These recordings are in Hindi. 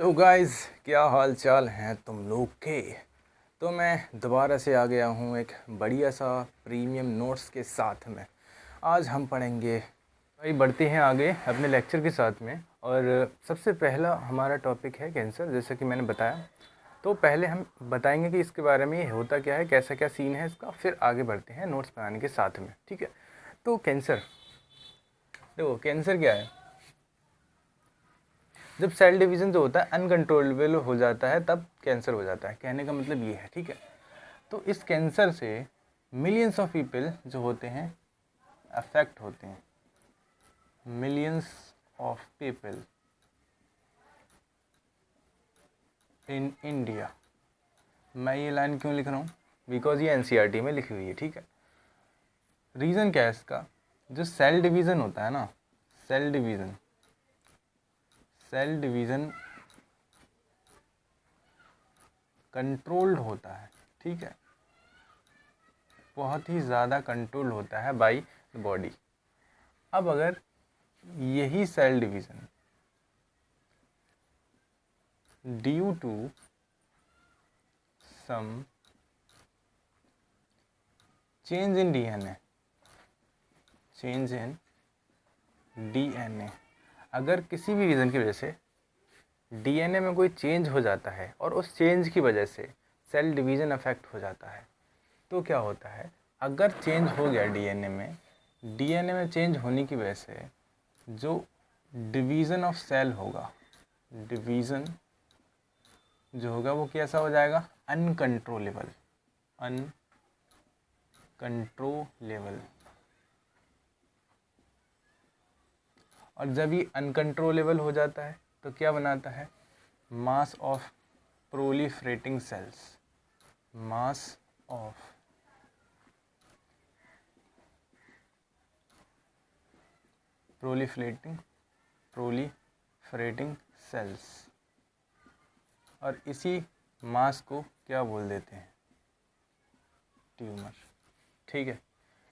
हेलो गाइस, क्या हाल चाल हैं तुम लोग के। तो मैं दोबारा से आ गया हूँ एक बढ़िया सा प्रीमियम नोट्स के साथ में। आज हम पढ़ेंगे, भाई बढ़ते हैं आगे अपने लेक्चर के साथ में। और सबसे पहला हमारा टॉपिक है कैंसर, जैसे कि मैंने बताया। तो पहले हम बताएंगे कि इसके बारे में ये होता क्या है, कैसा क्या सीन है इसका, फिर आगे बढ़ते हैं नोट्स बनाने के साथ में। ठीक है। तो कैंसर, देखो कैंसर क्या है। जब सेल डिवीज़न जो होता है अनकंट्रोलेबल हो जाता है तब कैंसर हो जाता है, कहने का मतलब ये है। ठीक है। तो इस कैंसर से मिलियंस ऑफ पीपल जो होते हैं अफेक्ट होते हैं। Millions of people in India. मैं ये लाइन क्यों लिख रहा हूँ, बिकॉज ये एनसीईआरटी में लिखी हुई है। ठीक है। रीज़न क्या है इसका, जो सेल डिवीज़न होता है ना, सेल डिवीज़न कंट्रोल्ड होता है। ठीक है, बहुत ही ज़्यादा कंट्रोल होता है बाय द बॉडी। अब अगर यही cell division due to some change in DNA, अगर किसी भी रीज़न की वजह से डीएनए में कोई चेंज हो जाता है और उस चेंज की वजह से सेल डिवीज़न अफेक्ट हो जाता है, तो क्या होता है, अगर चेंज हो गया डीएनए में चेंज होने की वजह से जो डिवीज़न ऑफ सेल होगा, डिवीज़न जो होगा वो कैसा हो जाएगा, अनकंट्रोलेबल। और जब ये अनकंट्रोलेबल हो जाता है तो क्या बनाता है, mass of proliferating cells. Mass of proliferating cells, और इसी मास को क्या बोल देते हैं, ट्यूमर। ठीक है,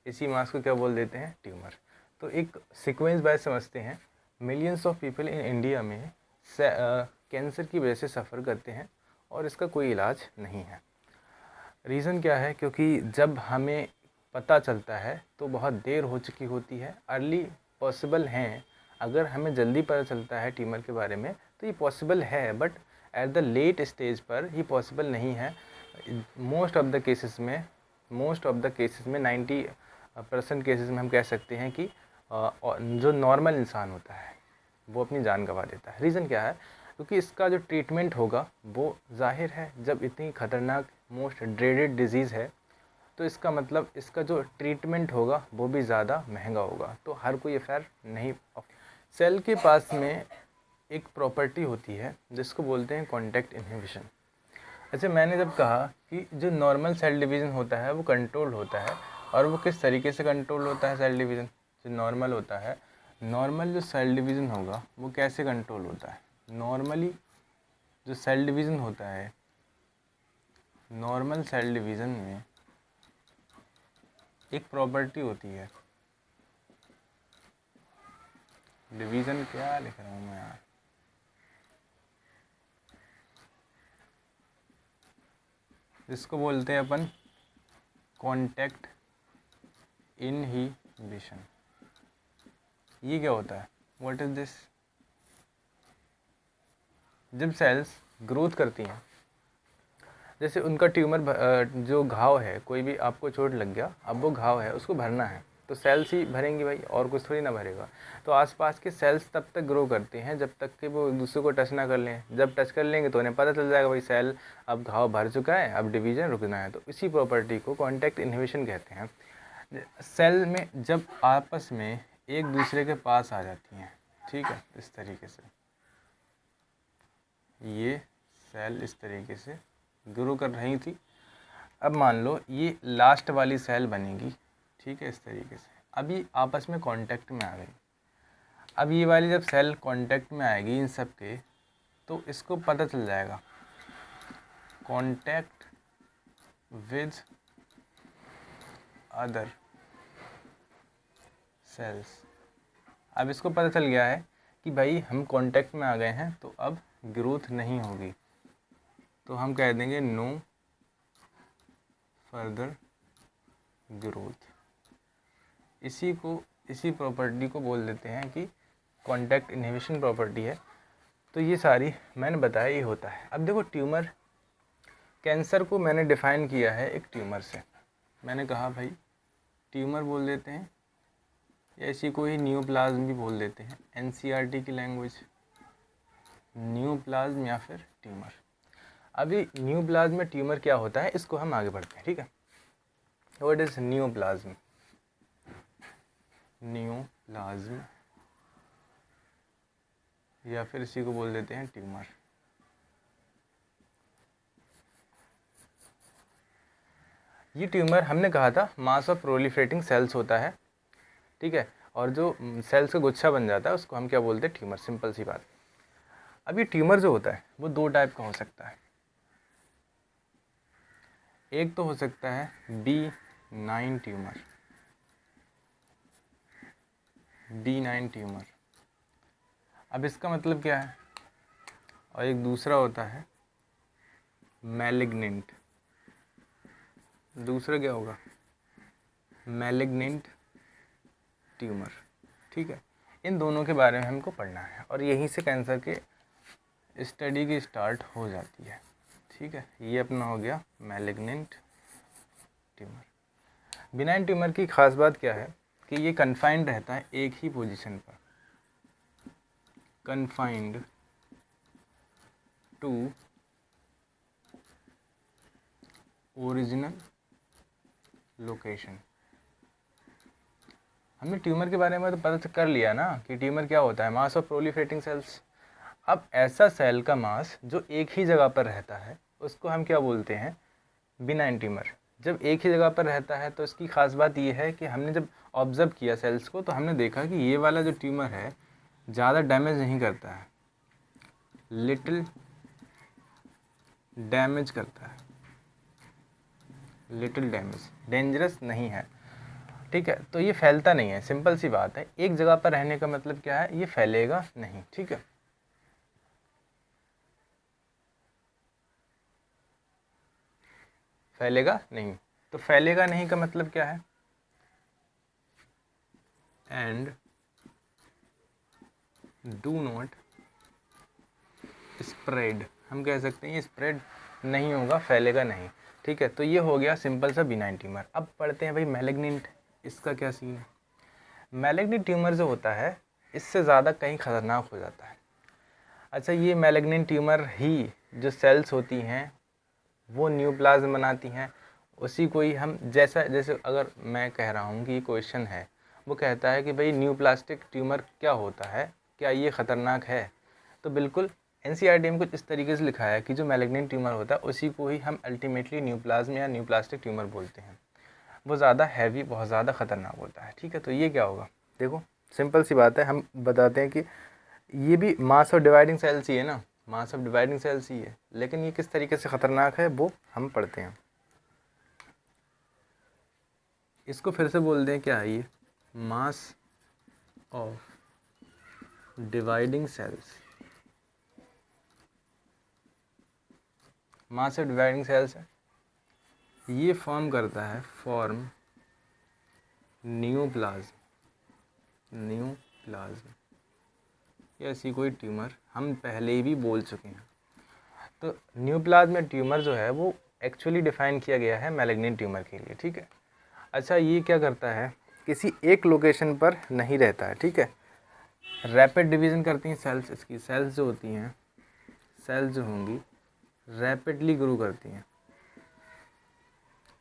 इसी मास को क्या बोल देते हैं, ट्यूमर। तो एक सीक्वेंस बाय समझते हैं। Millions of people in India में कैंसर की वजह से सफ़र करते हैं और इसका कोई इलाज नहीं है। रीज़न क्या है, क्योंकि जब हमें पता चलता है तो बहुत देर हो चुकी होती है। अर्ली पॉसिबल हैं, अगर हमें जल्दी पता चलता है ट्यूमर के बारे में तो ये पॉसिबल है, but at the late stage पर ये पॉसिबल नहीं है। मोस्ट ऑफ द केसेस में 90% केसेस में हम कह सकते हैं कि जो नॉर्मल इंसान होता है वो अपनी जान गंवा देता है। रीज़न क्या है, क्योंकि इसका जो ट्रीटमेंट होगा वो जाहिर है, जब इतनी ख़तरनाक मोस्ट ड्रेडेड डिजीज़ है तो इसका मतलब इसका जो ट्रीटमेंट होगा वो भी ज़्यादा महंगा होगा, तो हर कोई अफेयर नहीं। सेल के पास में एक प्रॉपर्टी होती है जिसको बोलते हैं कॉन्टैक्ट इन्हिबिशन। अच्छा, मैंने जब कहा कि जो नॉर्मल सेल डिवीज़न होता है वो कंट्रोल होता है, और वो किस तरीके से कंट्रोल होता है सेल डिवीज़न, जो नॉर्मल होता है, नॉर्मल जो सेल डिवीज़न होगा वो कैसे कंट्रोल होता है। नॉर्मली जो सेल डिवीज़न होता है, नॉर्मल सेल डिवीज़न में एक प्रॉपर्टी होती है, डिवीज़न क्या लिख रहा हूँ मैं यार, जिसको बोलते हैं अपन कॉन्टैक्ट इनहिबिशन। ये क्या होता है, व्हाट इज दिस। जब सेल्स ग्रोथ करती हैं, जैसे उनका ट्यूमर जो घाव है, कोई भी आपको चोट लग गया, अब वो घाव है उसको भरना है तो सेल्स ही भरेंगी भाई, और कुछ थोड़ी ना भरेगा। तो आसपास के सेल्स तब तक ग्रो करते हैं जब तक कि वो एक दूसरे को टच ना कर लें। जब टच कर लेंगे तो उन्हें पता चल जाएगा भाई सेल अब घाव भर चुका है, अब डिवीज़न रुकना है। तो इसी प्रॉपर्टी को कॉन्टैक्ट इन्हिबिशन कहते हैं। सेल में जब आपस में एक दूसरे के पास आ जाती हैं, ठीक है, इस तरीके से ये सेल इस तरीके से ग्रो कर रही थी। अब मान लो ये लास्ट वाली सेल बनेगी, ठीक है, इस तरीके से। अब ये आपस में कांटेक्ट में आ गई। अब ये वाली जब सेल कांटेक्ट में आएगी इन सब के, तो इसको पता चल जाएगा कांटेक्ट विद अदर सेल्स। अब इसको पता चल गया है कि भाई हम कांटेक्ट में आ गए हैं तो अब ग्रोथ नहीं होगी तो हम कह देंगे नो फर्दर ग्रोथ। इसी प्रॉपर्टी को बोल देते हैं कि कॉन्टैक्ट इनहिबिशन प्रॉपर्टी है। तो ये सारी मैंने बताया ये होता है। अब देखो ट्यूमर, कैंसर को मैंने डिफ़ाइन किया है एक ट्यूमर से। मैंने कहा भाई ट्यूमर बोल देते हैं या इसी को ही न्यूप्लाज्म भी बोल देते हैं, एनसीईआरटी की लैंग्वेज, न्यूप्लाज्म या फिर ट्यूमर। अभी न्यूप्लाज्म में ट्यूमर क्या होता है इसको हम आगे बढ़ते हैं, ठीक है। What is neoplasm? न्यूप्लाज्म या फिर इसी को बोल देते हैं ट्यूमर। ये ट्यूमर हमने कहा था मास ऑफ प्रोलिफरेटिंग सेल्स होता है, ठीक है, और जो सेल्स का गुच्छा बन जाता है उसको हम क्या बोलते हैं? ट्यूमर। सिंपल सी बात। अब ये ट्यूमर जो होता है वो दो टाइप का हो सकता है। एक तो हो सकता है B9 ट्यूमर, B9 ट्यूमर। अब इसका मतलब क्या है? और एक दूसरा होता है मैलिग्नेंट। दूसरा क्या होगा? मैलिग्नेंट ट्यूमर, ठीक है। इन दोनों के बारे में हमको पढ़ना है और यहीं से कैंसर के स्टडी की स्टार्ट हो जाती है, ठीक है। ये अपना हो गया मैलिग्नेंट ट्यूमर। बिनाइन ट्यूमर की खास बात क्या है कि ये कन्फाइंड रहता है एक ही पोजीशन पर, कन्फाइंड टू ओरिजिनल लोकेशन। हमने ट्यूमर के बारे में तो पता कर लिया ना कि ट्यूमर क्या होता है? Mass of proliferating cells. अब ऐसा सेल का मास जो एक ही जगह पर रहता है उसको हम क्या बोलते हैं? Benign tumour. जब एक ही जगह पर रहता है तो इसकी खास बात ये है कि हमने जब ऑब्जर्व किया सेल्स को तो हमने देखा कि ये वाला जो ट्यूमर है ज़्यादा डैमेज नहीं करता है, लिटिल डैमेज करता है, लिटिल डैमेज, डेंजरस नहीं है, ठीक है। तो ये फैलता नहीं है, सिंपल सी बात है। एक जगह पर रहने का मतलब क्या है? ये फैलेगा नहीं, ठीक है। फैलेगा नहीं। तो फैलेगा नहीं का मतलब क्या है? And do not spread. हम कह सकते हैं ये स्प्रेड नहीं होगा, फैलेगा नहीं, ठीक है। तो ये हो गया सिंपल सा बिनाइन ट्यूमर। अब पढ़ते हैं भाई मैलिग्नेंट, इसका क्या सीन है? मैलिग्नेंट ट्यूमर जो होता है इससे ज़्यादा कहीं ख़तरनाक हो जाता है। अच्छा, ये मैलिग्नेंट ट्यूमर ही जो सेल्स होती हैं वो न्यूप्लाज्म बनाती हैं, उसी को ही हम जैसे अगर मैं कह रहा हूँ कि ये क्वेश्चन है, वो कहता है कि भाई न्यूप्लास्टिक ट्यूमर क्या होता है, क्या ये ख़तरनाक है? तो बिल्कुल एनसीईआरटी में कुछ इस तरीके से लिखा है कि जो मैलिग्नेंट ट्यूमर होता है उसी को ही हम अल्टीमेटली न्यूप्लाज्म या न्यूप्लास्टिक ट्यूमर बोलते हैं। वो ज़्यादा हैवी, बहुत ज़्यादा ख़तरनाक होता है, ठीक है। तो ये क्या होगा? देखो सिंपल सी बात है, हम बताते हैं कि ये भी मास ऑफ डिवाइडिंग सेल्स ही है ना, मास ऑफ डिवाइडिंग सेल्स ही है, लेकिन ये किस तरीके से ख़तरनाक है वो हम पढ़ते हैं। इसको फिर से बोल दें, क्या है ये? Mass of dividing cells. Mass of dividing cells है, ये फॉर्म करता है न्यूप्लाज्म, या ऐसी कोई ट्यूमर हम पहले ही भी बोल चुके हैं। तो न्यूप्लाज्म में ट्यूमर जो है वो एक्चुअली डिफाइन किया गया है मैलिग्नेंट ट्यूमर के लिए, ठीक है। अच्छा, ये क्या करता है? किसी एक लोकेशन पर नहीं रहता है, ठीक है। रैपिड डिवीज़न करती हैं सेल्स, इसकी सेल्स जो होती हैं, सेल्स जो होंगी रैपिडली ग्रो करती हैं।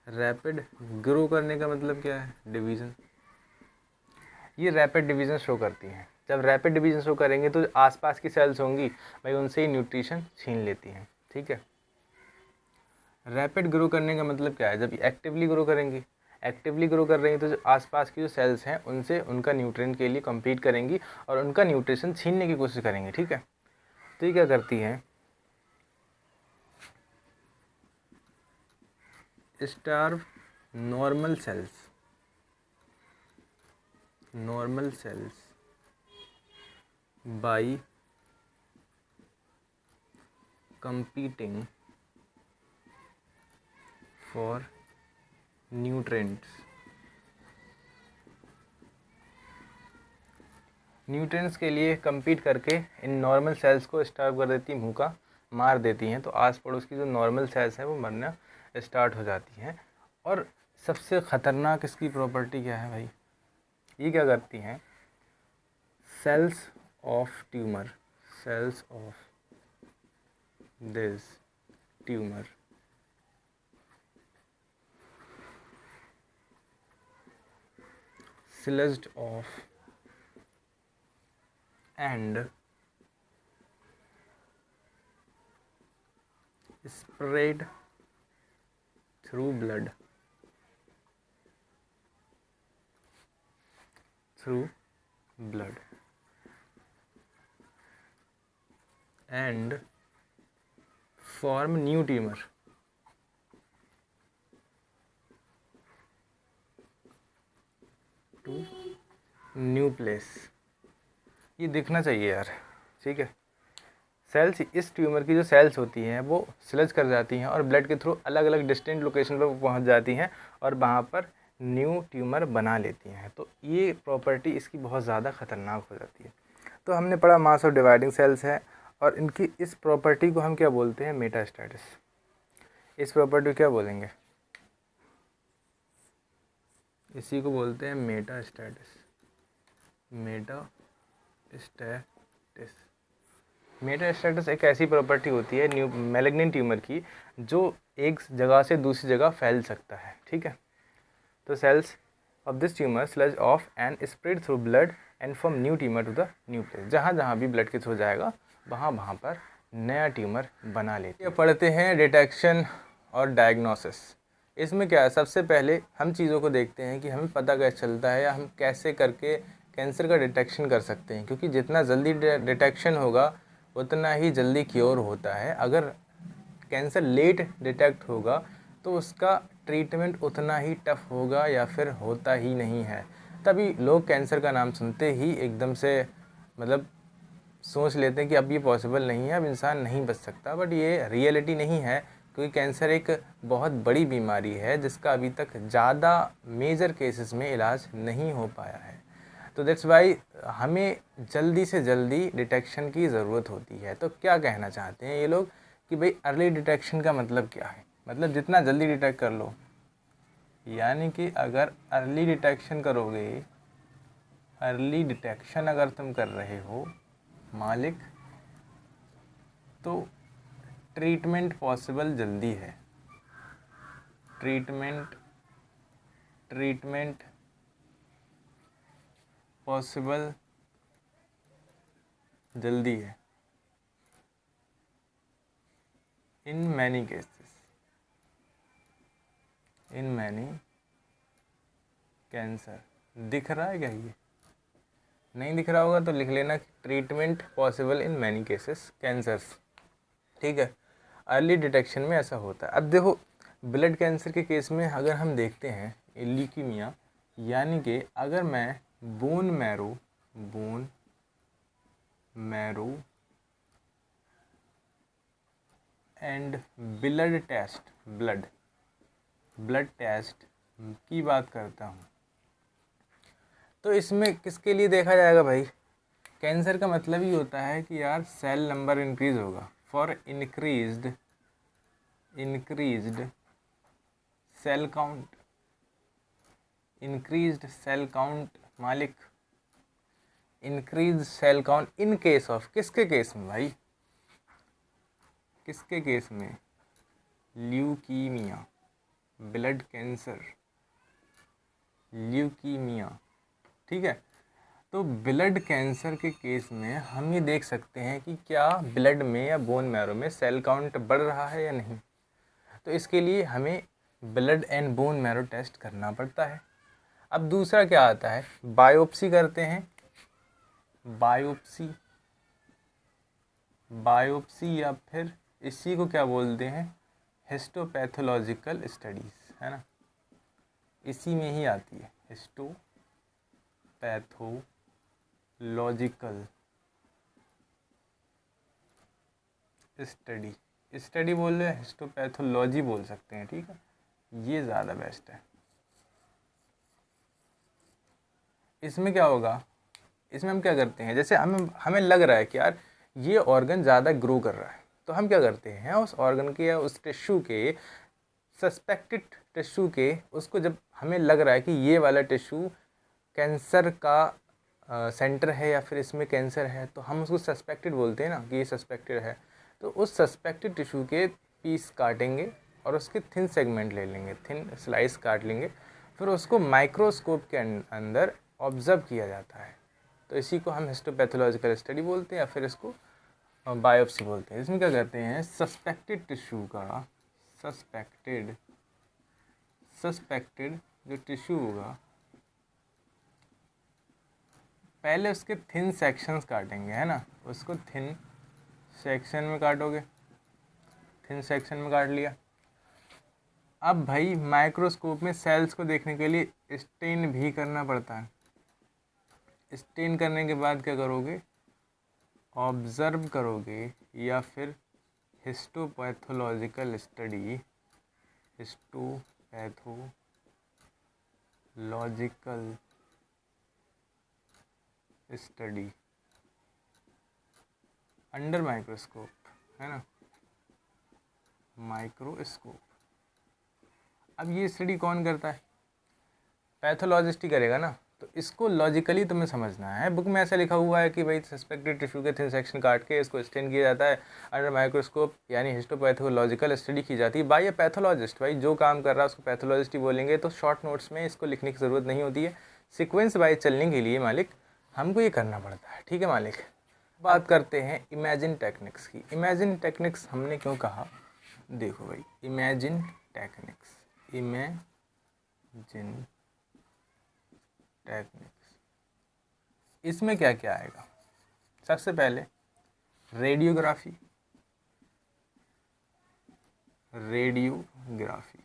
रैपिड ग्रो करने का मतलब क्या है? डिवीज़न। ये रैपिड डिवीज़न शो करती हैं। जब रैपिड डिवीज़न शो करेंगे तो आसपास की सेल्स होंगी भाई उनसे ही न्यूट्रिशन छीन लेती हैं, ठीक है। रैपिड ग्रो करने का मतलब क्या है? जब एक्टिवली ग्रो करेंगी, एक्टिवली ग्रो कर रही हैं तो जो आसपास की जो सेल्स हैं उनसे उनका न्यूट्रिएंट के लिए कम्पीट करेंगी और उनका न्यूट्रिशन छीनने की कोशिश करेंगी, ठीक है। तो ये क्या करती हैं? Starve normal sales by competing for nutrients. Nutrients के लिए compete करके इन नॉर्मल सेल्स को स्टार्व कर देती हैं, भूखा मार देती हैं। तो आस पड़ोस की जो नॉर्मल सेल्स हैं वो मरना स्टार्ट हो जाती हैं। और सबसे ख़तरनाक इसकी प्रॉपर्टी क्या है भाई, ये क्या करती हैं, cells of tumour, cells of this tumour dislodged off and spread through blood, and form new tumor. To new place. ये दिखना चाहिए यार, ठीक है। सेल्स, इस ट्यूमर की जो सेल्स होती हैं वो स्लज कर जाती हैं और ब्लड के थ्रू अलग अलग डिस्टेंट लोकेशन पर पहुंच जाती हैं और वहाँ पर न्यू ट्यूमर बना लेती हैं। तो ये प्रॉपर्टी इसकी बहुत ज़्यादा ख़तरनाक हो जाती है। तो हमने पढ़ा मास ऑफ डिवाइडिंग सेल्स है और इनकी इस प्रॉपर्टी को हम क्या बोलते हैं, मेटास्टैटिस। इस प्रॉपर्टी को क्या बोलेंगे, इसी को बोलते हैं मेटास्टैटिस। मेटास्टैटिस एक ऐसी प्रॉपर्टी होती है न्यू मैलिग्नेंट ट्यूमर की जो एक जगह से दूसरी जगह फैल सकता है, ठीक है। तो cells of this tumour slough off and spread through blood and from new tumour to the new place. जहाँ जहाँ भी ब्लड के थ्रू जाएगा वहाँ पर नया ट्यूमर बना लेते हैं। पढ़ते हैं डिटेक्शन और डायग्नोसिस। इसमें क्या है, सबसे पहले हम चीज़ों को देखते हैं कि हमें पता कैसे चलता है या हम कैसे करके कैंसर का डिटेक्शन कर सकते हैं, क्योंकि जितना जल्दी डिटेक्शन होगा उतना ही जल्दी क्योर होता है। अगर कैंसर लेट डिटेक्ट होगा तो उसका ट्रीटमेंट उतना ही टफ होगा या फिर होता ही नहीं है। तभी लोग कैंसर का नाम सुनते ही एकदम से मतलब सोच लेते हैं कि अब ये पॉसिबल नहीं है, अब इंसान नहीं बच सकता। बट ये रियलिटी नहीं है, क्योंकि कैंसर एक बहुत बड़ी बीमारी है जिसका अभी तक ज़्यादा मेजर केसेस में इलाज नहीं हो पाया है। तो दैट्स वाई हमें जल्दी से जल्दी डिटेक्शन की ज़रूरत होती है। तो क्या कहना चाहते हैं ये लोग कि भाई अर्ली डिटेक्शन का मतलब क्या है, मतलब जितना जल्दी डिटेक्ट कर लो। यानी कि अगर अर्ली डिटेक्शन करोगे, अर्ली डिटेक्शन अगर तुम कर रहे हो मालिक, तो ट्रीटमेंट पॉसिबल जल्दी है। ट्रीटमेंट पॉसिबल जल्दी है in many cases, in many cancer. दिख रहा है क्या, ये नहीं दिख रहा होगा तो लिख लेना, treatment possible in many cases cancers, ठीक है। अर्ली डिटेक्शन में ऐसा होता है। अब देखो ब्लड कैंसर के केस में अगर हम देखते हैं ल्यूकीमिया, यानी कि अगर मैं bone marrow and blood test की बात करता हूँ, तो इसमें किसके लिए देखा जाएगा भाई, कैंसर का मतलब ही होता है कि यार सेल नंबर इंक्रीज होगा। फॉर इंक्रीज्ड सेल काउंट मालिक, increase cell count in case of, किसके केस में भाई, किसके केस में, ल्यूकीमिया, ब्लड कैंसर, ल्यूकीमिया, ठीक है। तो ब्लड कैंसर के केस में हम ये देख सकते हैं कि क्या ब्लड में या बोन मैरो में सेल काउंट बढ़ रहा है या नहीं। तो इसके लिए हमें blood and bone marrow test करना पड़ता है। अब दूसरा क्या आता है, बायोप्सी करते हैं। बायोप्सी या फिर इसी को क्या बोलते हैं, हिस्टोपैथोलॉजिकल स्टडीज़, है ना, इसी में ही आती है हिस्टोपैथोलॉजिकल स्टडी। स्टडी बोल रहे हैं, हिस्टोपैथोलॉजी बोल सकते हैं, ठीक है, ये ज़्यादा बेस्ट है। इसमें क्या होगा, इसमें हम क्या करते हैं, जैसे हमें लग रहा है कि यार ये ऑर्गन ज़्यादा ग्रो कर रहा है, तो हम क्या करते हैं, उस ऑर्गन के या उस टिश्यू के, सस्पेक्टेड टिश्यू के, उसको जब हमें लग रहा है कि ये वाला टिश्यू कैंसर का सेंटर है या फिर इसमें कैंसर है, तो हम उसको सस्पेक्टेड बोलते हैं ना कि ये सस्पेक्टेड है। तो उस सस्पेक्टेड टिश्यू के पीस काटेंगे और उसके थिन सेगमेंट ले लेंगे, थिन स्लाइस काट लेंगे, फिर उसको माइक्रोस्कोप के अंदर ऑब्जर्व किया जाता है। तो इसी को हम हिस्टोपैथोलॉजिकल स्टडी बोलते हैं या फिर इसको बायोप्सी बोलते हैं। इसमें क्या करते हैं, सस्पेक्टेड टिश्यू का, सस्पेक्टेड जो टिश्यू होगा, पहले उसके थिन सेक्शंस काटेंगे, है ना, उसको थिन सेक्शन में काटोगे, थिन सेक्शन में काट लिया। अब भाई माइक्रोस्कोप में सेल्स को देखने के लिए स्टेन भी करना पड़ता है। स्टेन करने के बाद क्या करोगे, ऑब्जर्व करोगे या फिर histopathological study, histopathological study under microscope, है ना, माइक्रोस्कोप। अब ये स्टडी कौन करता है, पैथोलॉजिस्ट ही करेगा ना। तो इसको लॉजिकली तुम्हें समझना है। बुक में ऐसा लिखा हुआ है कि भाई सस्पेक्टेड टिश्यू के थिन सेक्शन काट के इसको स्टेन किया जाता है अंडर माइक्रोस्कोप, यानी हिस्टोपैथोलॉजिकल स्टडी की जाती है बाय अ पैथोलॉजिस्ट। भाई जो काम कर रहा है उसको पैथोलॉजिस्ट ही बोलेंगे। तो शॉर्ट नोट्स में इसको लिखने की ज़रूरत नहीं होती है। सीक्वेंस वाइज चलने के लिए मालिक हमको ये करना पड़ता है, ठीक है मालिक। बात करते हैं इमेजिन टेक्निक्स की। इमेजिन टेक्निक्स हमने क्यों कहा, देखो भाई, इमेजिन टेक्निक्स, इमेजिन टेक्निक्स, इसमें क्या क्या आएगा, सबसे पहले रेडियोग्राफी, रेडियोग्राफी।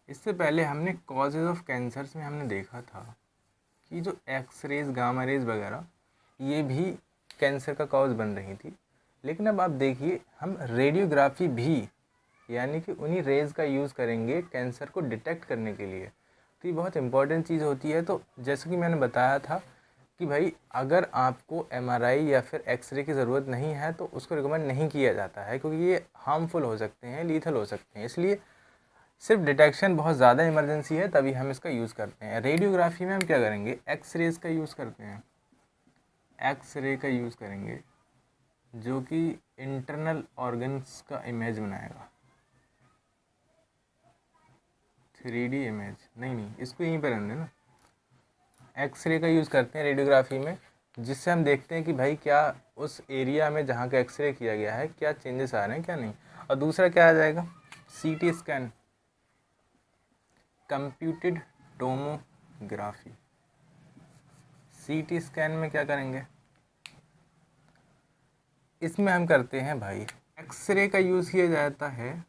इससे पहले हमने कॉजेज ऑफ कैंसर्स में हमने देखा था कि जो एक्सरेज, गामा रेज वगैरह ये भी कैंसर का कॉज बन रही थी। लेकिन अब आप देखिए हम रेडियोग्राफी भी, यानी कि उन्हीं रेज का यूज़ करेंगे कैंसर को डिटेक्ट करने के लिए। तो ये बहुत इंपॉर्टेंट चीज़ होती है। तो जैसे कि मैंने बताया था कि भाई अगर आपको एमआरआई या फिर एक्सरे की ज़रूरत नहीं है तो उसको रिकमेंड नहीं किया जाता है, क्योंकि ये हार्मफुल हो सकते हैं, लीथल हो सकते हैं। इसलिए सिर्फ डिटेक्शन बहुत ज़्यादा इमरजेंसी है तभी हम इसका यूज़ करते हैं। रेडियोग्राफी में हम क्या करेंगे, एक्सरेज का यूज़ करते हैं, एक्सरे का यूज़ करेंगे जो कि इंटरनल ऑर्गन्स का इमेज बनाएगा। 3D इमेज नहीं, इसको यहीं पर रहने देना। एक्सरे का यूज़ करते हैं रेडियोग्राफी में, जिससे हम देखते हैं कि भाई क्या उस एरिया में जहाँ का एक्सरे किया गया है क्या चेंजेस आ रहे हैं क्या नहीं। और दूसरा क्या आ जाएगा, CT scan, computed tomography. CT scan में क्या करेंगे, इसमें हम करते हैं भाई एक्सरे का यूज़ किया जाता है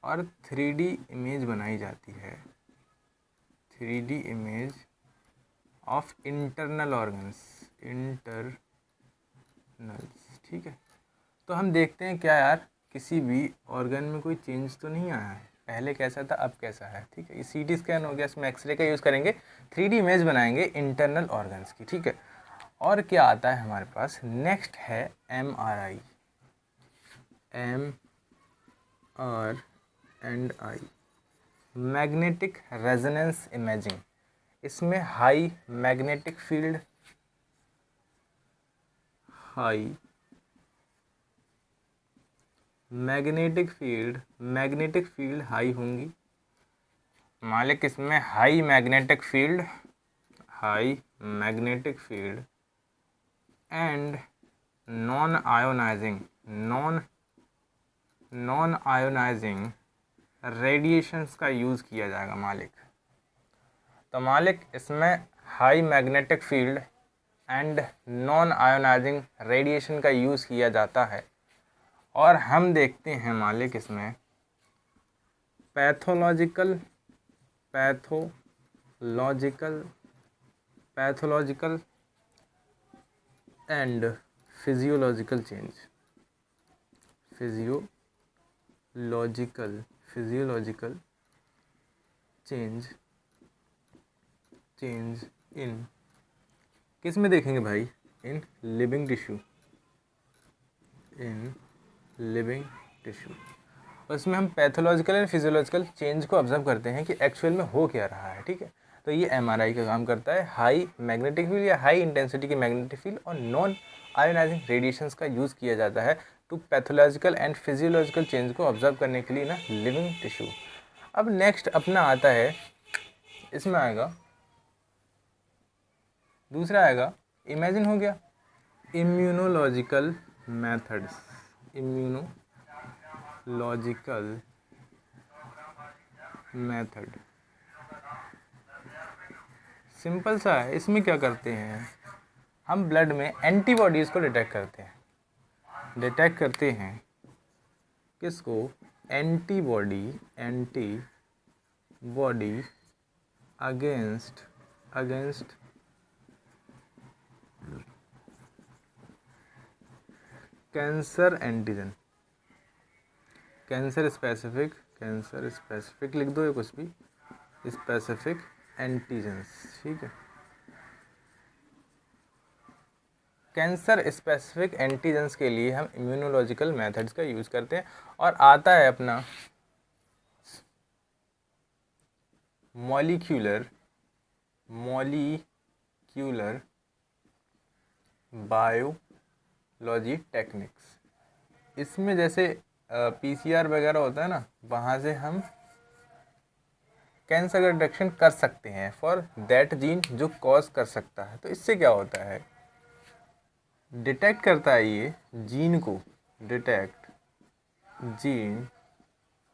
और 3D इमेज बनाई जाती है, 3D image of internal organs, internals, ठीक है। तो हम देखते हैं क्या यार किसी भी ऑर्गन में कोई चेंज तो नहीं आया है, पहले कैसा था अब कैसा है, ठीक है। ये CT स्कैन हो गया, इसमें एक्सरे का यूज़ करेंगे, 3D इमेज बनाएंगे इंटरनल ऑर्गन्स की, ठीक है। और क्या आता है हमारे पास, नेक्स्ट है MRI, MRI, magnetic resonance imaging. इसमें high magnetic field, high magnetic field high होंगी मालिक। इसमें high magnetic field and non ionising radiations का यूज़ किया जाएगा मालिक। तो मालिक इसमें high magnetic field and non ionising radiation का यूज़ किया जाता है। और हम देखते हैं मालिक इसमें pathological and physiological change. Physiological change in किस में देखेंगे भाई, इन लिविंग टिश्यू। उसमें हम पैथोलॉजिकल एंड फिजियोलॉजिकल चेंज को ऑब्जर्व करते हैं कि एक्चुअल में हो क्या रहा है, ठीक है। तो ये एमआरआई का काम करता है। हाई मैग्नेटिक फील्ड या हाई इंटेंसिटी की मैग्नेटिक फील्ड और नॉन आयोनाइजिंग रेडिएशंस का यूज़ किया जाता है to pathological and physiological change को ऑब्जर्व करने के लिए ना लिविंग टिश्यू। अब नेक्स्ट अपना आता है, इसमें आएगा दूसरा आएगा, इमेजिन हो गया, immunological methods. Immunological method simple सा है। इसमें क्या करते हैं, हम ब्लड में एंटीबॉडीज़ को डिटेक्ट करते हैं किसको, antibody against cancer antigen, cancer specific लिख दो या कुछ भी, स्पेसिफिक एंटीजेंस, ठीक है। कैंसर स्पेसिफिक एंटीजेंस के लिए हम इम्यूनोलॉजिकल मेथड्स का यूज़ करते हैं। और आता है अपना मॉलिक्यूलर बायोलॉजी टेक्निक्स। इसमें जैसे पीसीआर वगैरह होता है ना, वहाँ से हम कैंसर का डिटेक्शन कर सकते हैं फॉर दैट जीन जो कॉज कर सकता है। तो इससे क्या होता है, डिटेक्ट करता है ये जीन को,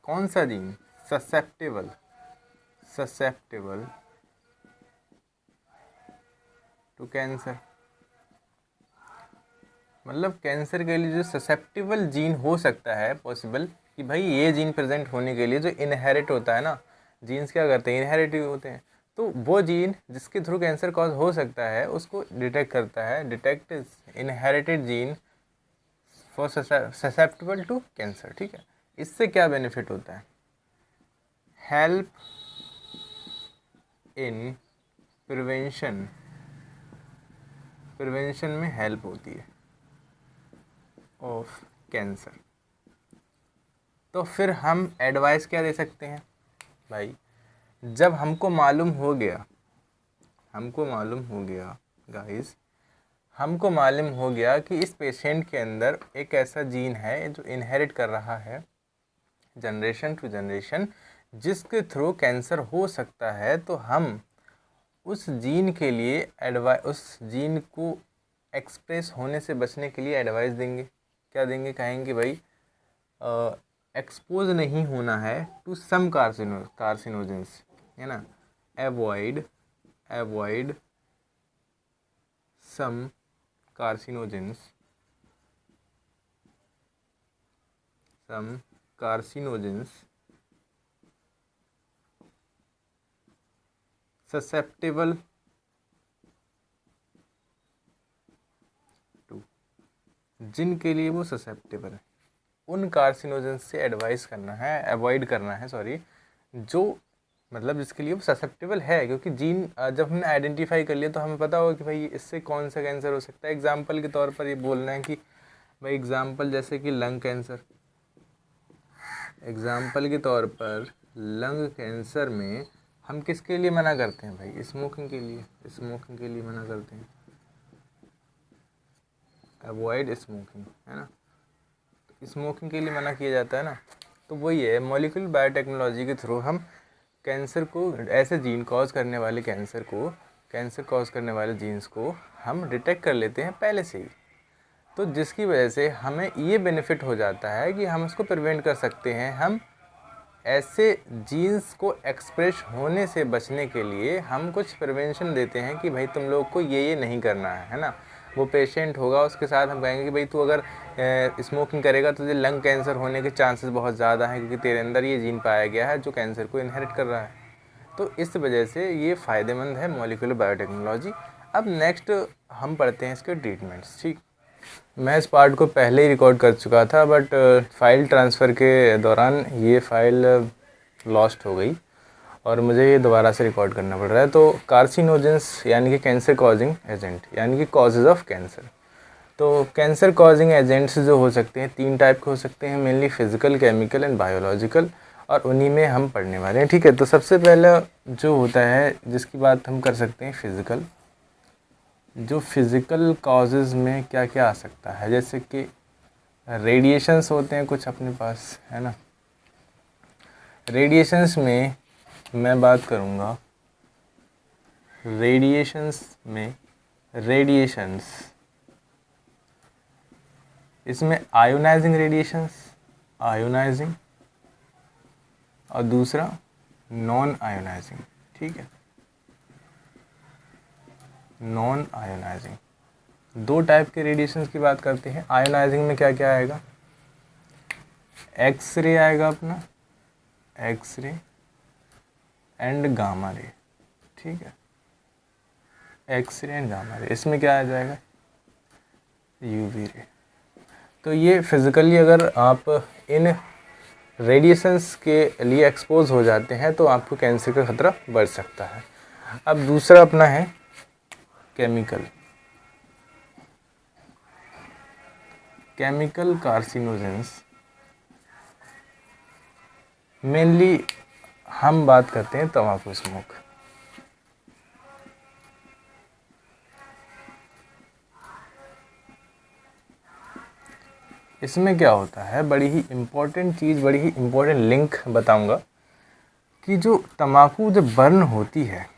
कौन सा जीन, ससेप्टेबल टू कैंसर। मतलब कैंसर के लिए जो ससेप्टेबल जीन हो सकता है पॉसिबल, कि भाई ये जीन प्रेजेंट होने के लिए जो इनहेरिट होता है ना, जीन्स क्या करते हैं, इनहेरिटिव होते हैं, तो वो जीन जिसके थ्रू कैंसर कॉज हो सकता है उसको डिटेक्ट करता है, detect inherited gene for susceptible to cancer, ठीक है। इससे क्या बेनिफिट होता है, हेल्प इन प्रिवेंशन में हेल्प होती है ऑफ कैंसर। तो फिर हम एडवाइस क्या दे सकते हैं भाई, जब हमको मालूम हो गया गाइस, हमको मालूम हो गया कि इस पेशेंट के अंदर एक ऐसा जीन है जो इनहेरिट कर रहा है जनरेशन टू जनरेशन, जिसके थ्रू कैंसर हो सकता है, तो हम उस जीन के लिए उस जीन को एक्सप्रेस होने से बचने के लिए एडवाइस देंगे। क्या देंगे, कहेंगे भाई एक्सपोज नहीं होना है टू सम कार्सिनोजेंस, है ना, avoid some carcinogens susceptible to, जिनके लिए वो ससेप्टेबल है, उन कार्सिनोजेंस से अवॉइड करना है जो मतलब जिसके लिए वो ससेप्टेबल है। क्योंकि जीन जब हमने आइडेंटिफाई कर लिया तो हमें पता होगा कि भाई इससे कौन सा कैंसर हो सकता है। एग्जाम्पल के तौर पर ये बोलना है कि भाई एग्जाम्पल जैसे कि लंग कैंसर, एग्जाम्पल के तौर पर लंग कैंसर में हम किसके लिए मना करते हैं भाई, स्मोकिंग के लिए मना करते हैं, अवॉइड स्मोकिंग, है ना, तो स्मोकिंग के लिए मना किया जाता है ना। तो वही है, मॉलिक्यूलर बायोटेक्नोलॉजी के थ्रू हम कैंसर को, ऐसे जीन कॉज करने वाले कैंसर कॉज करने वाले जीन्स को हम डिटेक्ट कर लेते हैं पहले से ही, तो जिसकी वजह से हमें ये बेनिफिट हो जाता है कि हम उसको प्रिवेंट कर सकते हैं। हम ऐसे जीन्स को एक्सप्रेस होने से बचने के लिए हम कुछ प्रिवेंशन देते हैं कि भाई तुम लोग को ये नहीं करना है ना। वो पेशेंट होगा, उसके साथ हम कहेंगे कि भाई तू अगर स्मोकिंग करेगा तो तुझे लंग कैंसर होने के चांसेस बहुत ज़्यादा हैं, क्योंकि तेरे अंदर ये जीन पाया गया है जो कैंसर को इनहेरिट कर रहा है। तो इस वजह से ये फ़ायदेमंद है मॉलिक्यूलर बायोटेक्नोलॉजी। अब नेक्स्ट हम पढ़ते हैं इसके ट्रीटमेंट्स, ठीक। मैं इस पार्ट को पहले ही रिकॉर्ड कर चुका था, बट फाइल ट्रांसफ़र के दौरान ये फ़ाइल लॉस्ट हो गई और मुझे ये दोबारा से रिकॉर्ड करना पड़ रहा है। तो कार्सिनोजेंस यानी कि कैंसर कॉजिंग एजेंट, यानी कि कॉजेज़ ऑफ कैंसर। तो कैंसर कॉजिंग एजेंट्स जो हो सकते हैं 3 टाइप के हो सकते हैं, mainly physical, chemical and biological, और उन्हीं में हम पढ़ने वाले हैं। ठीक है, तो सबसे पहला जो होता है जिसकी बात हम कर सकते हैं फिज़िकल। जो फिज़िकल कॉजेज़ में क्या क्या आ सकता है, जैसे कि रेडिएशंस होते हैं कुछ अपने पास, है ना। रेडिएशंस में मैं बात करूँगा, रेडिएशंस इसमें आयोनाइजिंग रेडिएशंस, आयोनाइजिंग, और दूसरा नॉन आयोनाइजिंग। ठीक है, नॉन आयोनाइजिंग, 2 टाइप के रेडिएशंस की बात करते हैं। आयोनाइजिंग में क्या क्या आएगा, एक्सरे आएगा अपना, एक्सरे एंड गामा रे। ठीक है, एक्सरे एंड गामा रे, इसमें क्या आ जाएगा, यूवी रे। तो ये फिज़िकली अगर आप इन रेडिएशंस के लिए एक्सपोज हो जाते हैं तो आपको कैंसर का खतरा बढ़ सकता है। अब दूसरा अपना है केमिकल, केमिकल कार्सिनोजेंस। मेनली हम बात करते हैं तंबाकू स्मोक। इसमें क्या होता है, बड़ी ही इम्पोर्टेंट चीज़, बड़ी ही इम्पोर्टेंट लिंक बताऊंगा कि जो तंबाकू जब बर्न होती है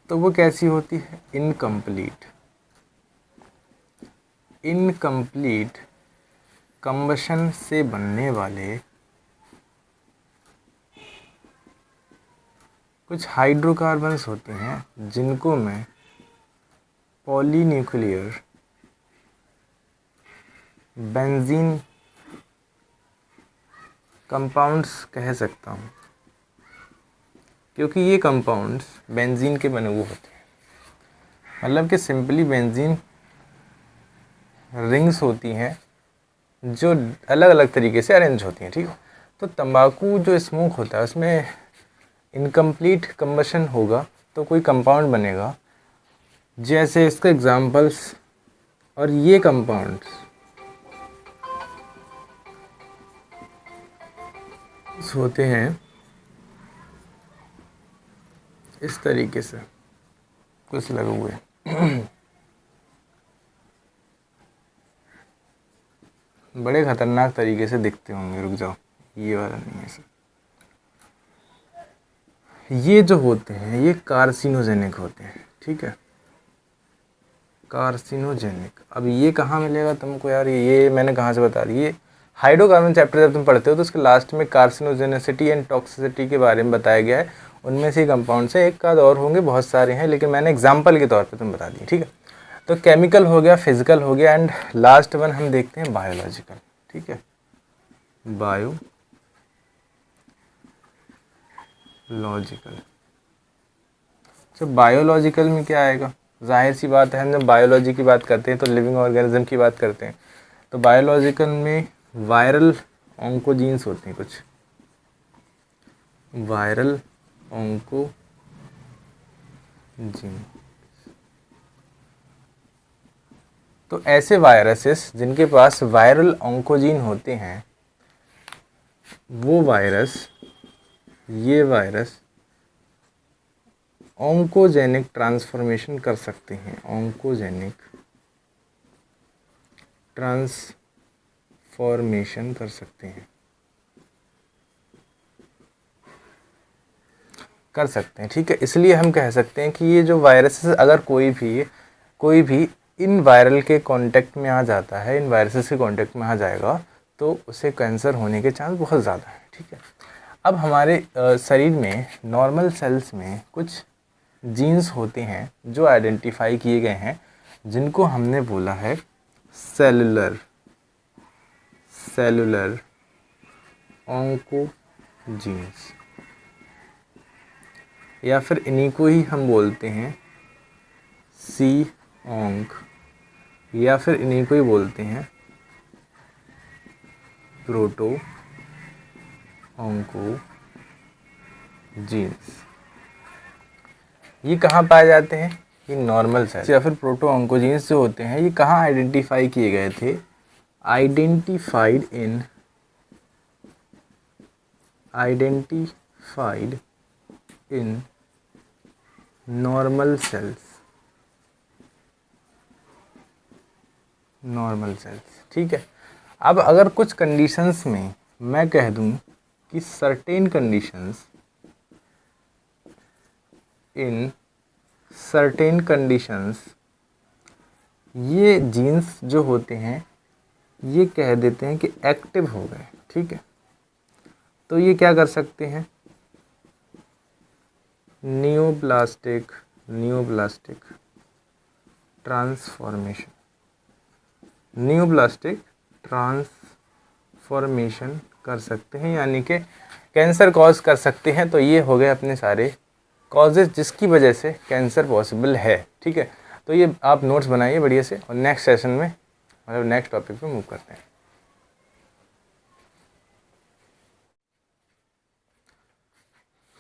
तो वो कैसी होती है, इनकम्प्लीट। इनकम्प्लीट कंबशन से बनने वाले कुछ हाइड्रोकार्बन्स होते हैं जिनको मैं पॉलीन्यूक्लियर बेंजीन कंपाउंड्स कह सकता हूँ, क्योंकि ये कंपाउंड्स बेंजीन के बने हुए होते हैं। मतलब कि सिंपली बेंजीन रिंग्स होती हैं जो अलग अलग तरीके से अरेंज होती हैं। ठीक है, तो तंबाकू जो स्मोक होता है उसमें इनकम्प्लीट कंबशन होगा तो कोई कंपाउंड बनेगा, जैसे इसका एग्जांपल्स, और ये कंपाउंड्स होते हैं इस तरीके से, कुछ लगे हुए बड़े खतरनाक तरीके से दिखते होंगे, रुक जाओ, ये वाला नहीं है सर। ये जो होते हैं ये कार्सिनोजेनिक होते हैं। ठीक है, कार्सिनोजेनिक। अब ये कहाँ मिलेगा तुमको यार, ये मैंने कहाँ से बता दी, ये हाइड्रोकार्बन चैप्टर जब तुम पढ़ते हो तो उसके लास्ट में कार्सिनोजेनेसिटी एंड टॉक्सिसिटी के बारे में बताया गया है। उनमें से कंपाउंड से एक आध और होंगे, बहुत सारे हैं, लेकिन मैंने एग्जाम्पल के तौर पर तुम बता दिए। ठीक है, तो केमिकल हो गया, फिजिकल हो गया, एंड लास्ट वन हम देखते हैं बायोलॉजिकल। ठीक है, बायोलॉजिकल। तो बायोलॉजिकल में क्या आएगा, जाहिर सी बात है, हम जब बायोलॉजी की बात करते हैं तो लिविंग ऑर्गेनिज्म की बात करते हैं। तो बायोलॉजिकल में वायरल ऑन्कोजीन्स होते हैं, कुछ वायरल ऑन्कोजीन। तो ऐसे वायरसेस जिनके पास वायरल ऑन्कोजीन होते हैं, वो वायरस, ये वायरस ऑन्कोजेनिक ट्रांसफॉर्मेशन कर सकते हैं, ऑन्कोजेनिक ट्रांसफॉर्मेशन कर सकते हैं, कर सकते हैं। ठीक है, इसलिए हम कह सकते हैं कि ये जो वायरसेस, अगर कोई भी इन वायरल के कांटेक्ट में आ जाता है, इन वायरसेस के कांटेक्ट में आ जाएगा तो उसे कैंसर होने के चांस बहुत ज़्यादा है। ठीक है, अब हमारे शरीर में नॉर्मल सेल्स में कुछ जीन्स होते हैं जो आइडेंटिफाई किए गए हैं, जिनको हमने बोला है सेलुलर ऑन्कोजीन्स, या फिर इन्हीं को ही हम बोलते हैं सी ऑन्क या फिर इन्हीं को ही बोलते हैं प्रोटो ऑन्कोजीन्स। ये कहाँ पाए जाते हैं? ये नॉर्मल सेल या फिर प्रोटो ऑन्कोजीन्स जो होते हैं ये कहाँ आइडेंटिफाई किए गए थे? Identified in normal sales. ठीक है। अब अगर कुछ कंडीशंस में मैं कह दूं कि सर्टेन कंडीशंस ये जीन्स जो होते हैं ये कह देते हैं कि एक्टिव हो गए। ठीक है। तो ये क्या कर सकते हैं? नियोप्लास्टिक ट्रांसफॉर्मेशन कर सकते हैं, यानी कि कैंसर कॉज कर सकते हैं। तो ये हो गए अपने सारे कॉजेज जिसकी वजह से कैंसर पॉसिबल है। ठीक है। तो ये आप नोट्स बनाइए बढ़िया से और नेक्स्ट सेशन में मतलब नेक्स्ट टॉपिक पे मूव करते हैं।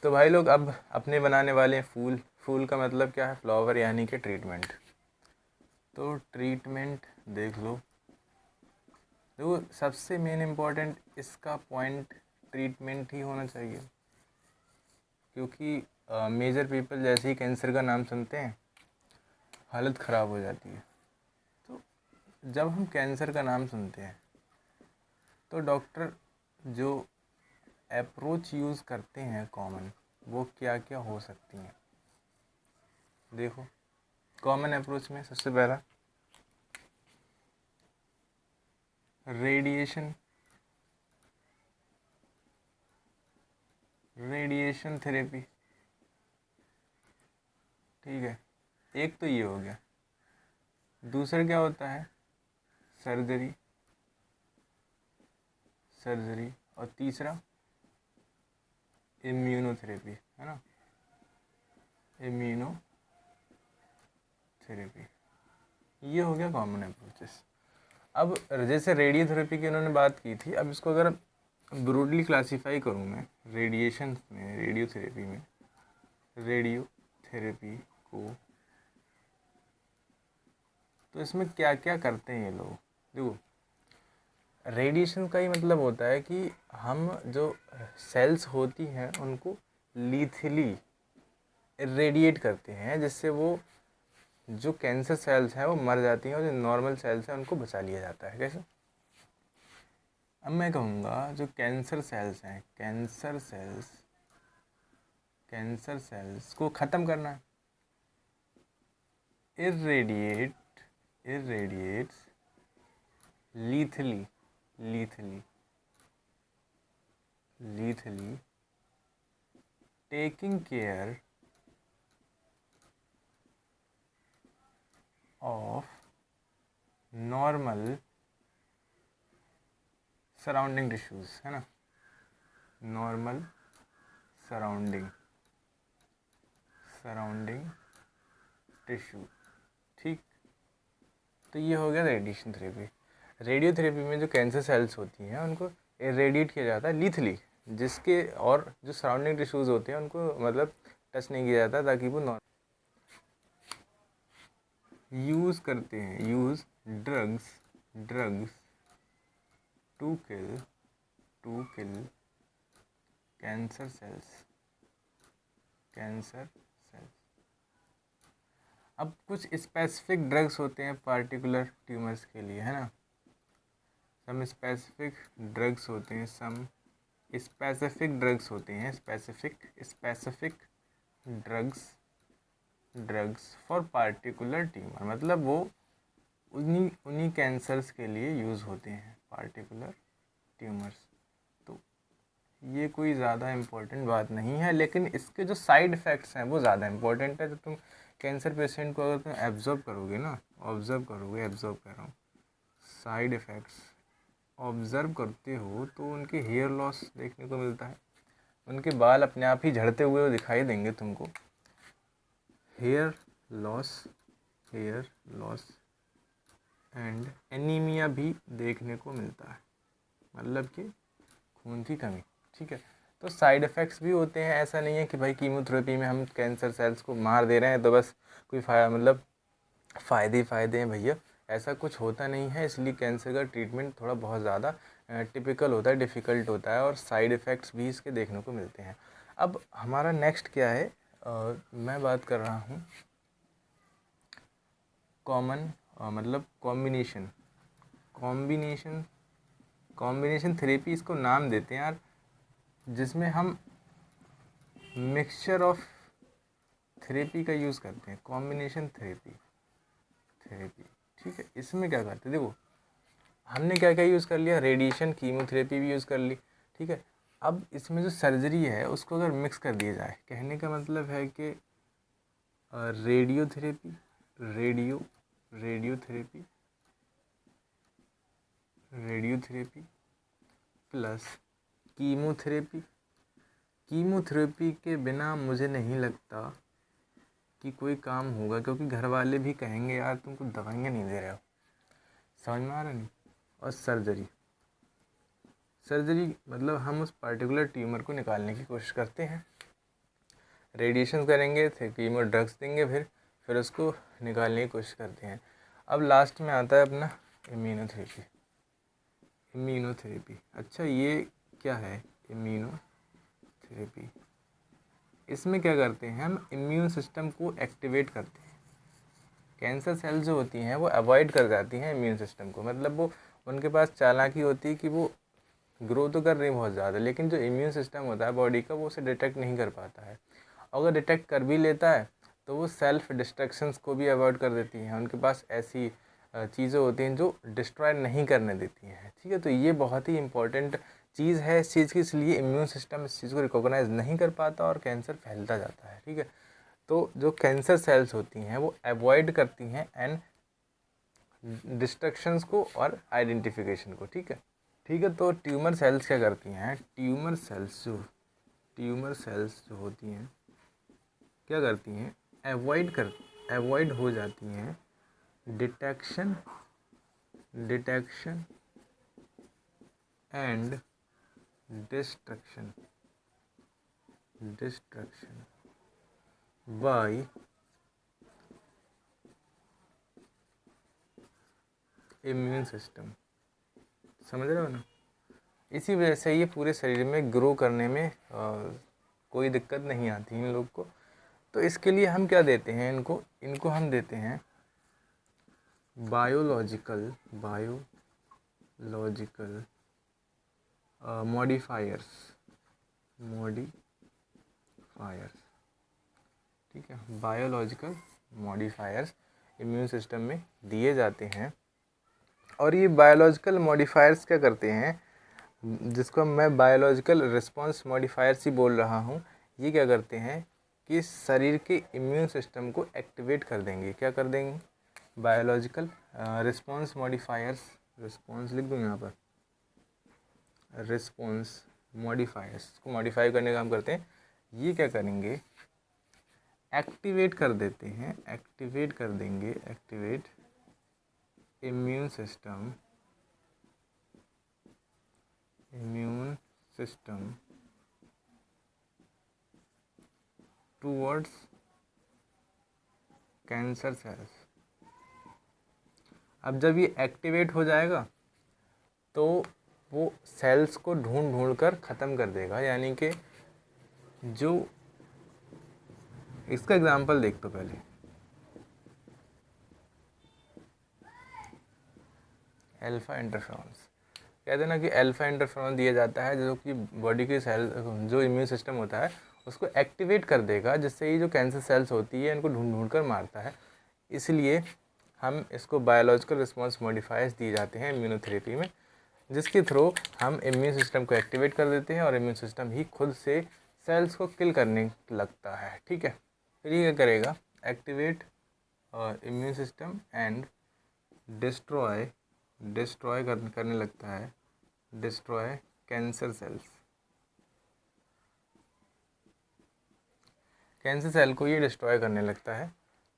तो भाई लोग अब अपने बनाने वाले हैं फूल का मतलब क्या है? फ्लावर, यानी कि ट्रीटमेंट। तो ट्रीटमेंट देख लो। देखो सबसे मेन इम्पॉर्टेंट इसका पॉइंट ट्रीटमेंट ही होना चाहिए, क्योंकि मेजर पीपल जैसे ही कैंसर का नाम सुनते हैं हालत ख़राब हो जाती है। तो जब हम कैंसर का नाम सुनते हैं तो डॉक्टर जो अप्रोच यूज़ करते हैं कॉमन, वो क्या क्या हो सकती हैं? देखो कॉमन अप्रोच में सबसे पहला रेडिएशन थेरेपी। ठीक है। एक तो ये हो गया। दूसरा क्या होता है? सर्जरी। और तीसरा इम्यूनोथेरेपी, है ना? इम्यूनोथेरेपी ये हो गया कॉमन अप्रोचेस। अब जैसे रेडियोथेरेपी की उन्होंने बात की थी, अब इसको अगर ब्रॉडली क्लासीफाई करूँ मैं रेडियोथेरेपी को, तो इसमें क्या क्या करते हैं ये लोग? देखो रेडिएशन का ही मतलब होता है कि हम जो सेल्स होती हैं उनको लीथली रेडिएट करते हैं, जिससे वो जो कैंसर सेल्स हैं वो मर जाती हैं और जो नॉर्मल सेल्स हैं उनको बचा लिया जाता है। कैसे? अब मैं कहूँगा जो कैंसर सेल्स हैं, कैंसर सेल्स को ख़त्म करना है। irradiates lethally taking care of normal surrounding tissues, है ना? Normal surrounding tissue. ठीक। तो ये हो गया रेडिएशन थेरेपी। रेडियोथेरेपी में जो कैंसर सेल्स होती हैं उनको इरेडिएट किया जाता है लीथली, जिसके और जो सराउंडिंग टिश्यूज़ होते हैं उनको मतलब टच नहीं किया जाता, ताकि वो यूज़ करते हैं drugs to kill cancer cells. अब कुछ स्पेसिफिक ड्रग्स होते हैं पार्टिकुलर ट्यूमर्स के लिए, है ना? Some specific drugs for particular tumour, मतलब वो उन्हीं कैंसर्स के लिए यूज़ होते हैं, पार्टिकुलर ट्यूमर्स। तो ये कोई ज़्यादा इम्पोर्टेंट बात नहीं है, लेकिन इसके जो साइड इफ़ेक्ट्स हैं वो ज़्यादा इम्पोर्टेंट है। तो तुम कैंसर पेशेंट को अगर तुम ऑब्जर्व कर रहा हूँ, साइड इफ़ेक्ट्स ऑब्ज़र्व करते हो तो उनके हेयर लॉस देखने को मिलता है। उनके बाल अपने आप ही झड़ते हुए दिखाई देंगे तुमको। हेयर लॉस एंड एनीमिया भी देखने को मिलता है, मतलब कि खून की कमी। ठीक है, तो साइड इफ़ेक्ट्स भी होते हैं। ऐसा नहीं है कि भाई कीमोथेरेपी में हम कैंसर सेल्स को मार दे रहे हैं तो बस कोई मतलब फ़ायदे हैं भैया, ऐसा कुछ होता नहीं है। इसलिए कैंसर का ट्रीटमेंट थोड़ा बहुत ज़्यादा टिपिकल होता है, डिफ़िकल्ट होता है, और साइड इफ़ेक्ट्स भी इसके देखने को मिलते हैं। अब हमारा नेक्स्ट क्या है, मैं बात कर रहा हूँ कॉमन मतलब कॉम्बिनेशन थेरेपी इसको नाम देते हैं यार, जिसमें हम मिक्सचर ऑफ थेरेपी का यूज़ करते हैं, कॉम्बिनेशन थेरेपी। ठीक है, इसमें क्या करते हैं, देखो हमने क्या क्या यूज़ कर लिया, रेडिएशन, कीमोथेरेपी भी यूज़ कर ली। ठीक है, अब इसमें जो सर्जरी है उसको अगर मिक्स कर दिया जाए, कहने का मतलब है कि रेडियोथेरेपी रेडियोथेरेपी प्लस कीमोथेरेपी के बिना मुझे नहीं लगता कि कोई काम होगा, क्योंकि घर वाले भी कहेंगे यार तुम कुछ दवाइयाँ नहीं दे रहे हो, समझ में आ रहा नहीं। और सर्जरी मतलब हम उस पर्टिकुलर ट्यूमर को निकालने की कोशिश करते हैं, रेडिएशन करेंगे, फिर कीमो ड्रग्स देंगे, फिर उसको निकालने की कोशिश करते हैं। अब लास्ट में आता है अपना इम्यूनोथेरेपी। अच्छा, ये क्या है इम्यूनोथेरेपी? इसमें क्या करते हैं, हम इम्यून सिस्टम को एक्टिवेट करते हैं। कैंसर सेल्स जो होती हैं वो अवॉइड कर जाती हैं इम्यून सिस्टम को, मतलब वो उनके पास चालाकी होती है कि वो ग्रो तो कर रही बहुत ज़्यादा, लेकिन जो इम्यून सिस्टम होता है बॉडी का वो उसे डिटेक्ट नहीं कर पाता है। अगर डिटेक्ट कर भी लेता है तो वो सेल्फ डिस्ट्रक्शंस को भी अवॉइड कर देती हैं। उनके पास ऐसी चीज़ें होती हैं जो डिस्ट्रॉय नहीं करने देती हैं। ठीक है, तो ये बहुत ही इंपॉर्टेंट चीज़ है इस चीज़ की, इसलिए इम्यून सिस्टम इस चीज़ को रिकॉग्नाइज नहीं कर पाता और कैंसर फैलता जाता है। ठीक है, तो जो कैंसर सेल्स होती हैं वो अवॉइड करती हैं एंड डिस्ट्रक्शंस को और आइडेंटिफिकेशन को। ठीक है, तो ट्यूमर सेल्स क्या करती हैं, ट्यूमर सेल्स जो होती हैं क्या करती हैं, अवॉइड हो जाती हैं detection and destruction bye immune system. समझ रहे हो ना? इसी वजह से ये पूरे शरीर में ग्रो करने में कोई दिक्कत नहीं आती इन लोग को। तो इसके लिए हम क्या देते हैं, इनको हम देते हैं बायोलॉजिकल मॉडिफायर्स। ठीक है, बायोलॉजिकल मॉडिफायर्स इम्यून सिस्टम में दिए जाते हैं। और ये बायोलॉजिकल मॉडिफायर्स क्या करते हैं, जिसको मैं बायोलॉजिकल रिस्पॉन्स मॉडिफायर्स ही बोल रहा हूँ, ये क्या करते हैं कि शरीर के इम्यून सिस्टम को एक्टिवेट कर देंगे। क्या कर देंगे, बायोलॉजिकल रिस्पॉन्स मॉडिफायर्स, रिस्पॉन्स लिख दूँ यहाँ पर, रिस्पॉन्स मॉडिफायर्स को मॉडिफाई करने का काम करते हैं। ये क्या करेंगे, एक्टिवेट कर देंगे immune system towards cancer cells. अब जब ये एक्टिवेट हो जाएगा तो वो सेल्स को ढूंढ कर ख़त्म कर देगा। यानी कि जो इसका एग्जांपल देख तो पहले, अल्फा इंटरफेरॉन्स कहते हैं ना कि अल्फा इंटरफेरॉन दिया जाता है जो कि बॉडी की सेल जो इम्यून सिस्टम होता है उसको एक्टिवेट कर देगा, जिससे ये जो कैंसर सेल्स होती है इनको ढूंढ कर मारता है। इसलिए हम इसको बायोलॉजिकल रिस्पॉन्स मॉडिफायर्स दिए जाते हैं इम्यूनोथेरेपी में, जिसके थ्रू हम इम्यून सिस्टम को एक्टिवेट कर देते हैं और इम्यून सिस्टम ही खुद से सेल्स को किल करने लगता है। ठीक है, फिर ये क्या करेगा, activate immune system and destroy करने लगता है, destroy cancer cells. Cancer cell को ये डिस्ट्रॉय करने लगता है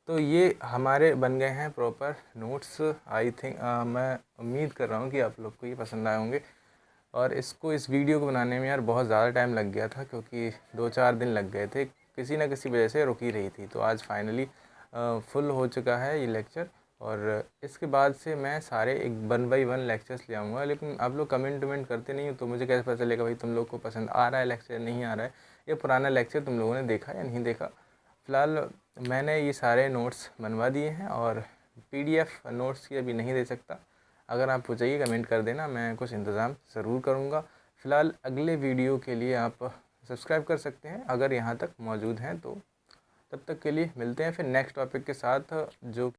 तो ये हमारे बन गए हैं प्रॉपर नोट्स। आई थिंक मैं उम्मीद कर रहा हूँ कि आप लोग को ये पसंद आए होंगे। और इस वीडियो को बनाने में यार बहुत ज़्यादा टाइम लग गया था, क्योंकि 2-4 दिन लग गए थे, किसी ना किसी वजह से रुकी रही थी। तो आज फाइनली फुल हो चुका है ये लेक्चर, और इसके बाद से मैं सारे एक 1 बाय 1 लेक्चर्स ले आऊँगा। लेकिन आप लोग कमेंट करते नहीं हो, तो मुझे कैसे पता चलेगा भाई तुम लोग को पसंद आ रहा है लेक्चर, नहीं आ रहा है, या पुराना लेक्चर तुम लोगों ने देखा या नहीं देखा। फ़िलहाल मैंने ये सारे नोट्स बनवा दिए हैं, और PDF नोट्स की अभी नहीं दे सकता। अगर आपको चाहिए कमेंट कर देना, मैं कुछ इंतज़ाम ज़रूर करूँगा। फ़िलहाल अगले वीडियो के लिए आप सब्सक्राइब कर सकते हैं अगर यहाँ तक मौजूद हैं तो। तब तक के लिए मिलते हैं फिर नेक्स्ट टॉपिक के साथ, जो